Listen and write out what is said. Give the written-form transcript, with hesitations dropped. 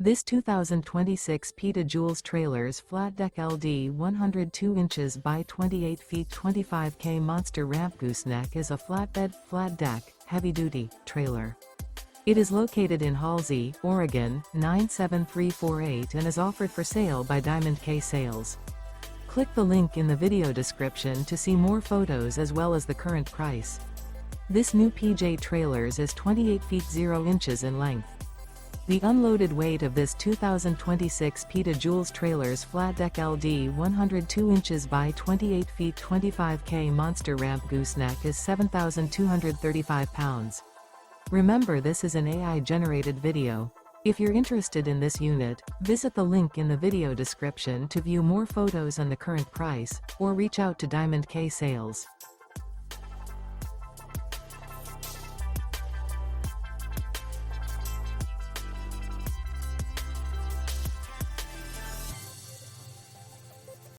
This 2026 Peta-Joules Trailers Flatdeck LD 102 inches by 28 feet 25K Monster Ramp Gooseneck is a flatbed, flat deck, heavy-duty trailer. It is located in Halsey, Oregon, 97348 and is offered for sale by Diamond K Sales. Click the link in the video description to see more photos as well as the current price. This new PJ Trailers is 28 feet 0 inches in length. The unloaded weight of this 2026 Peta-Joules Trailers Flatdeck LD 102 inches by 28 feet 25K Monster Ramp Gooseneck is 7,235 pounds. Remember, this is an AI-generated video. If you're interested in this unit, visit the link in the video description to view more photos and the current price, or reach out to Diamond K Sales.